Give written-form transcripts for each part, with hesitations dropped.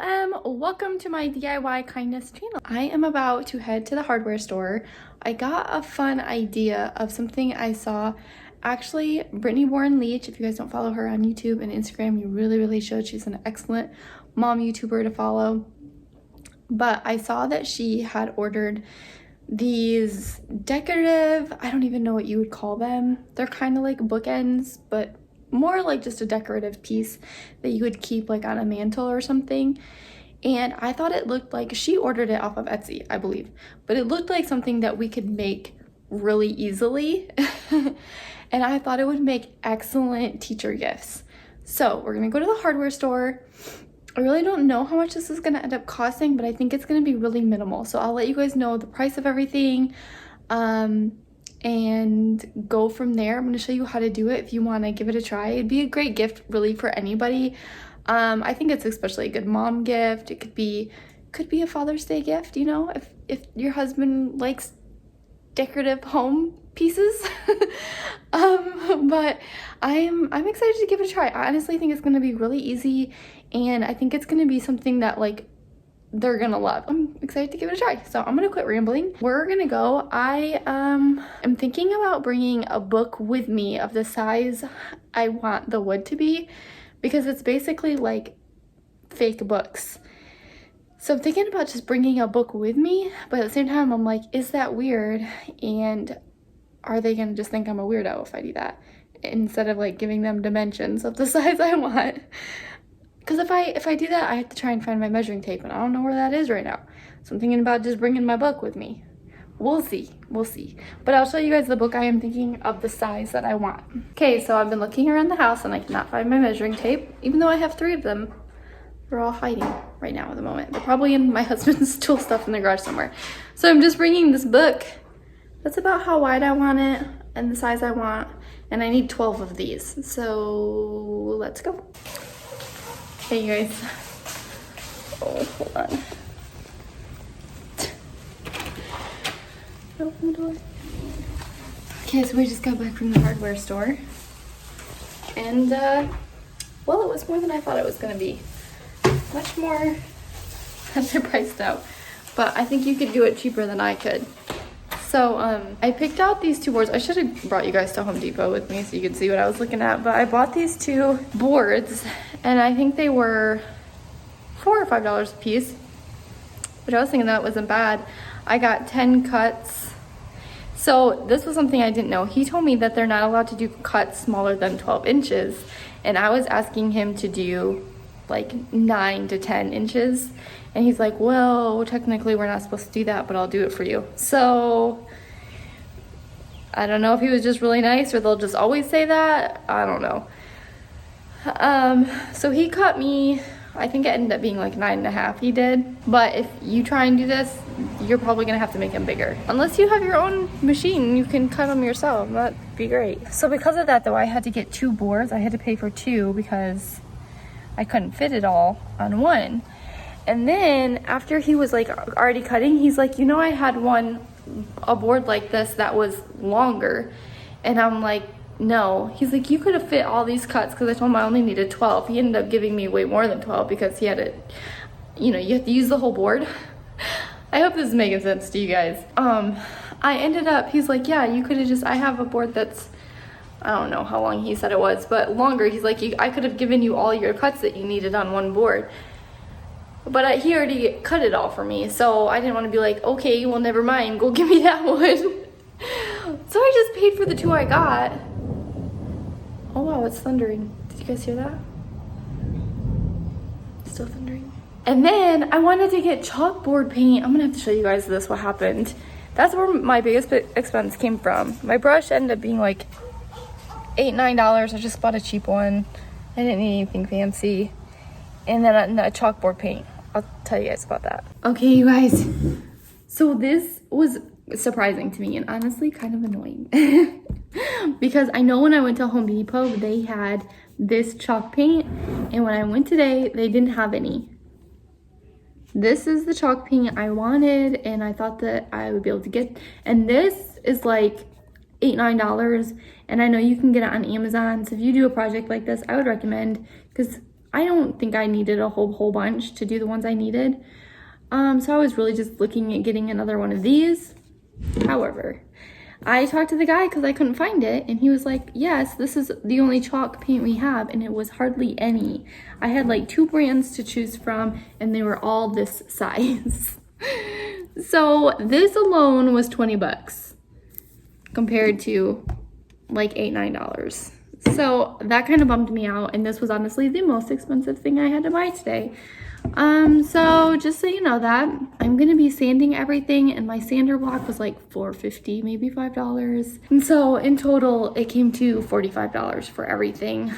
Welcome to my DIY kindness channel. I am about to head to the hardware store. I got a fun idea of something I saw. Actually, Brittany Warren Leach, if you guys don't follow her on YouTube and Instagram, you really should. She's an excellent mom YouTuber to follow. But I saw that she had ordered these decorative, I don't even know what you would call them. They're kind of like bookends, but more like just a decorative piece that you would keep like on a mantle or something. And I thought it looked like, she ordered it off of Etsy, I believe, but it looked like something that we could make really easily. And I thought it would make excellent teacher gifts. So we're gonna go to the hardware store. I really don't know how much this is gonna end up costing, but I think it's gonna be really minimal. So I'll let you guys know the price of everything and go from there. I'm going to show you how to do it if you want to give it a try. It'd be a great gift really for anybody. I think it's especially a good mom gift. It could be a Father's Day gift, you know, if your husband likes decorative home pieces. But I'm excited to give it a try. I honestly think it's going to be really easy, and I think it's going to be something that like they're gonna love. I'm excited to give it a try. So I'm gonna quit rambling. We're gonna go. I am thinking about bringing a book with me of the size I want the wood to be, because it's basically like fake books. So I'm thinking about just bringing a book with me, but at the same time I'm like, is that weird? And are they gonna just think I'm a weirdo if I do that, instead of like giving them dimensions of the size I want? Because if I do that, I have to try and find my measuring tape, and I don't know where that is right now. So I'm thinking about just bringing my book with me. We'll see. But I'll show you guys the book I am thinking of the size that I want. Okay, so I've been looking around the house and I cannot find my measuring tape, even though I have 3 of them. They're all hiding right now at the moment. They're probably in my husband's tool stuff in the garage somewhere. So I'm just bringing this book. That's about how wide I want it and the size I want. And I need 12 of these. So let's go. Hey, you guys. Oh, hold on. Open the door. Okay, so we just got back from the hardware store. And, well, it was more than I thought it was going to be. Much more than they're priced out. But I think you could do it cheaper than I could. So, I picked out these 2 boards. I should have brought you guys to Home Depot with me so you could see what I was looking at. But I bought these 2 boards, and I think they were $4 or $5 a piece, which I was thinking that wasn't bad. I got 10 cuts. So this was something I didn't know. He told me that they're not allowed to do cuts smaller than 12 inches. And I was asking him to do like 9 to 10 inches. And he's like, well, technically we're not supposed to do that, but I'll do it for you. So I don't know if he was just really nice or they'll just always say that. I don't know. So he cut me, I think it ended up being like 9.5 he did. But if you try and do this, you're probably gonna have to make them bigger. Unless you have your own machine, you can cut them yourself. That'd be great. So because of that though, I had to get 2 boards. I had to pay for 2 because I couldn't fit it all on one. And then after he was like already cutting, he's like, you know, I had a board like this that was longer. And I'm like, no. He's like, you could have fit all these cuts, because I told him I only needed 12. He ended up giving me way more than 12 because he had it, you know, you have to use the whole board. I hope this is making sense to you guys. I ended up, he's like, yeah, you could have just, I have a board that's, I don't know how long he said it was, but longer. He's like, I could have given you all your cuts that you needed on one board. But he already cut it all for me, so I didn't want to be like, okay, well, never mind, go give me that one. So I just paid for the 2 I got. Oh wow, it's thundering. Did you guys hear that? Still thundering. And then I wanted to get chalkboard paint. I'm gonna have to show you guys this, what happened. That's where my biggest expense came from. My brush ended up being like $8, $9. I just bought a cheap one. I didn't need anything fancy. And then a chalkboard paint. I'll tell you guys about that. Okay, you guys. So this was surprising to me and honestly kind of annoying. Because I know when I went to Home Depot, they had this chalk paint. And when I went today, they didn't have any. This is the chalk paint I wanted, and I thought that I would be able to get. And this is like $8, $9. And I know you can get it on Amazon. So if you do a project like this, I would recommend, because I don't think I needed a whole bunch to do the ones I needed. So I was really just looking at getting another one of these. However, I talked to the guy because I couldn't find it, and he was like, yes, this is the only chalk paint we have, and it was hardly any. I had like 2 brands to choose from, and they were all this size. So this alone was 20 bucks compared to like $8-9. So that kind of bummed me out, and this was honestly the most expensive thing I had to buy today. So just so you know that I'm gonna be sanding everything, and my sander block was like $4.50, maybe $5. And so in total it came to $45 for everything,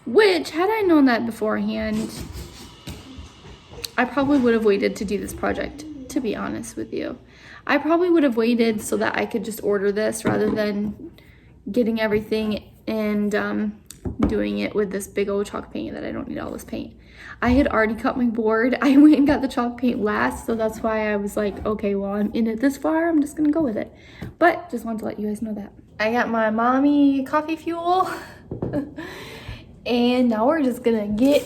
which had I known that beforehand, I probably would have waited to do this project, to be honest with you. I probably would have waited so that I could just order this rather than getting everything and doing it with this big old chalk paint that I don't need all this paint. I had already cut my board. I went and got the chalk paint last, so that's why I was like, okay, well, I'm in it this far, I'm just gonna go with it. But just wanted to let you guys know that. I got my mommy coffee fuel and now we're just gonna get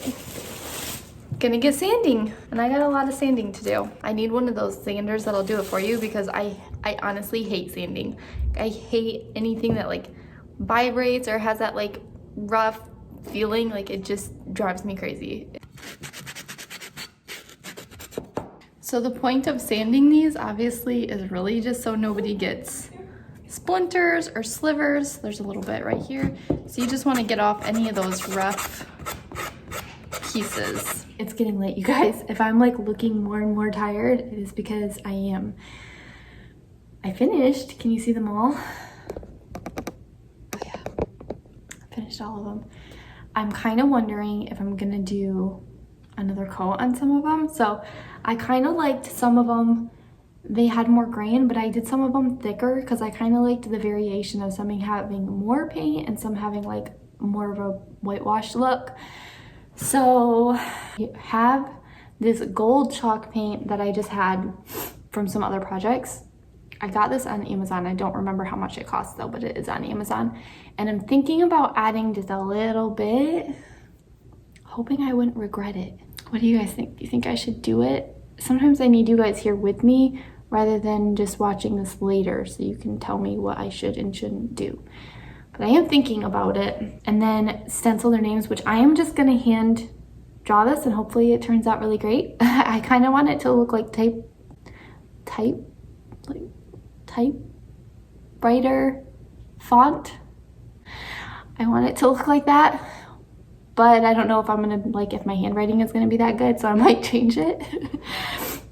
sanding, and I got a lot of sanding to do. I need one of those sanders that'll do it for you because I honestly hate sanding. I hate anything that like vibrates or has that like rough feeling. Like, it just drives me crazy. So the point of sanding these obviously is really just so nobody gets splinters or slivers. There's a little bit right here. So you just want to get off any of those rough pieces. It's getting late, you guys. If I'm like looking more and more tired, it is because I am. I finished. Can you see them all? Oh yeah, I finished all of them. I'm kind of wondering if I'm gonna do another coat on some of them. So I kind of liked some of them. They had more grain, but I did some of them thicker because I kind of liked the variation of some having more paint and some having like more of a whitewashed look. So you have this gold chalk paint that I just had from some other projects. I got this on Amazon. I don't remember how much it costs though, but it is on Amazon. And I'm thinking about adding just a little bit, hoping I wouldn't regret it. What do you guys think? Do you think I should do it? Sometimes I need you guys here with me rather than just watching this later so you can tell me what I should and shouldn't do. But I am thinking about it. And then stencil their names, which I am just gonna hand draw this and hopefully it turns out really great. I kind of want it to look like typewriter font. I want it to look like that, but I don't know if I'm gonna like if my handwriting is gonna be that good, so I might change it.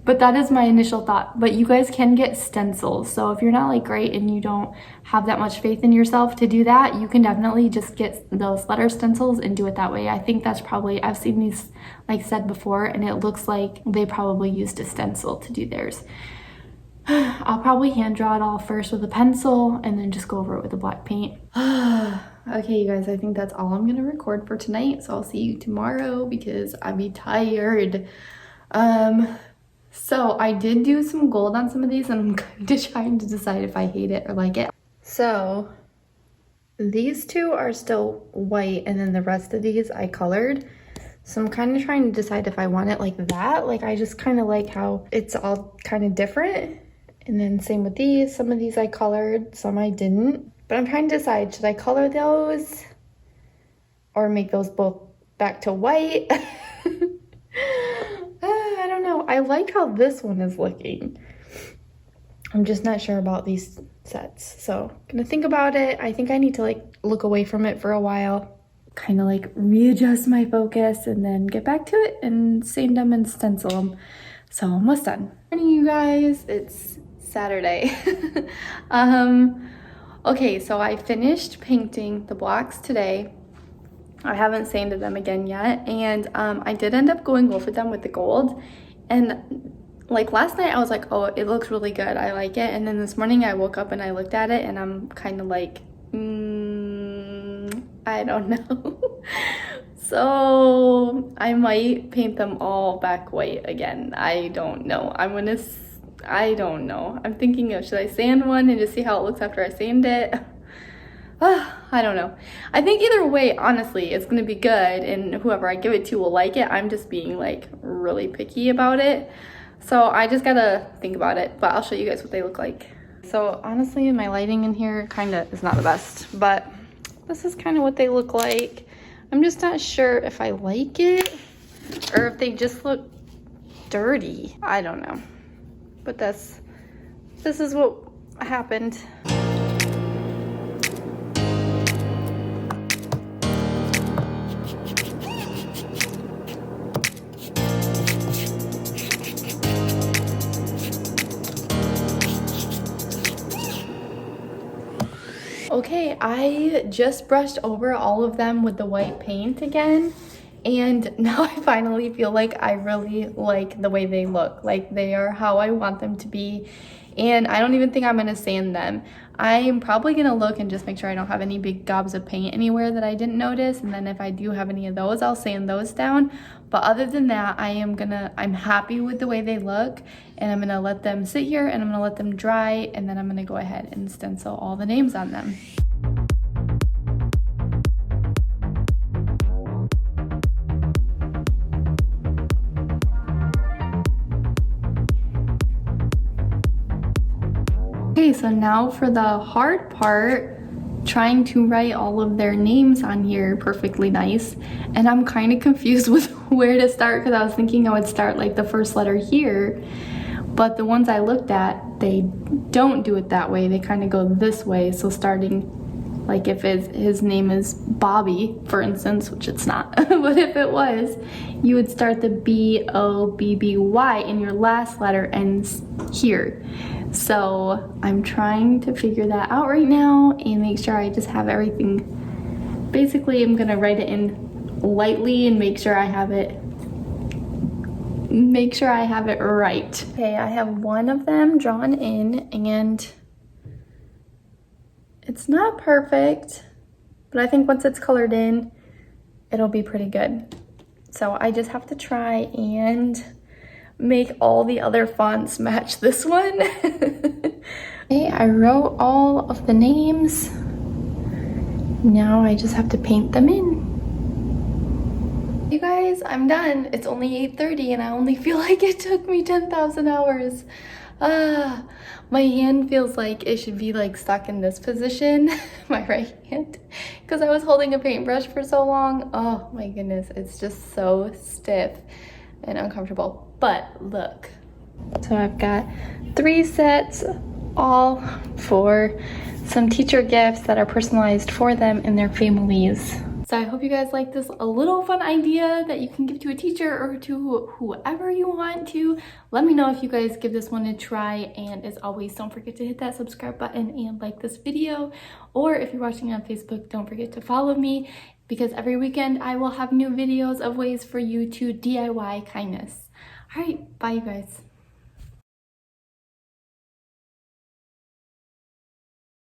But that is my initial thought. But you guys can get stencils, so if you're not like great and you don't have that much faith in yourself to do that, you can definitely just get those letter stencils and do it that way. I think that's probably, I've seen these like said before, and it looks like they probably used a stencil to do theirs. I'll probably hand draw it all first with a pencil and then just go over it with a black paint. Okay, you guys, I think that's all I'm gonna record for tonight. So I'll see you tomorrow because I'll be tired. So I did do some gold on some of these and I'm kind of trying to decide if I hate it or like it. So these two are still white and then the rest of these I colored. So I'm kind of trying to decide if I want it like that. Like, I just kind of like how it's all kind of different. And then same with these. Some of these I colored, some I didn't. But I'm trying to decide, should I color those or make those both back to white? I don't know. I like how this one is looking. I'm just not sure about these sets. So I'm gonna think about it. I think I need to like look away from it for a while, kind of like readjust my focus and then get back to it and sand them and stencil them. So I'm almost done. Morning, you guys. It's Saturday. Okay, so I finished painting the blocks today. I haven't sanded them again yet, and I did end up going over them with the gold. And like last night I was like, oh, it looks really good, I like it. And then this morning I woke up and I looked at it and I'm kind of like, I don't know. So I might paint them all back white again. I don't know. I don't know. I'm thinking of, should I sand one and just see how it looks after I sand it? I don't know. I think either way, honestly, it's gonna be good, and whoever I give it to will like it. I'm just being like really picky about it. So I just gotta think about it, but I'll show you guys what they look like. So honestly, my lighting in here kind of is not the best, but this is kind of what they look like. I'm just not sure if I like it or if they just look dirty. I don't know. But this is what happened. Okay, I just brushed over all of them with the white paint again, and now I finally feel like I really like the way they look. Like, they are how I want them to be, and I don't even think I'm gonna sand them. I'm probably gonna look and just make sure I don't have any big gobs of paint anywhere that I didn't notice, and then if I do have any of those, I'll sand those down. But other than that, I'm happy with the way they look, and I'm gonna let them sit here and I'm gonna let them dry, and then I'm gonna go ahead and stencil all the names on them. Okay, so now for the hard part, trying to write all of their names on here perfectly nice. And I'm kind of confused with where to start, because I was thinking I would start like the first letter here, but the ones I looked at, they don't do it that way. They kind of go this way. So starting, like if his name is Bobby, for instance, which it's not, but if it was, you would start the B-O-B-B-Y and your last letter ends here. So I'm trying to figure that out right now and make sure I just have everything. Basically, I'm gonna write it in lightly and make sure I have it right. Okay, I have one of them drawn in, and it's not perfect, but I think once it's colored in, it'll be pretty good. So I just have to try and make all the other fonts match this one. Okay, I wrote all of the names. Now I just have to paint them in. You guys, I'm done. It's only 8:30 and I only feel like it took me 10,000 hours. My hand feels like it should be like stuck in this position, my right hand, because I was holding a paintbrush for so long. Oh my goodness, it's just so stiff and uncomfortable. But look. So I've got 3 sets, all for some teacher gifts that are personalized for them and their families. So I hope you guys like this a little fun idea that you can give to a teacher or to whoever you want to. Let me know if you guys give this one a try, and as always, don't forget to hit that subscribe button and like this video. Or if you're watching on Facebook, don't forget to follow me, because every weekend I will have new videos of ways for you to DIY kindness. All right, bye you guys.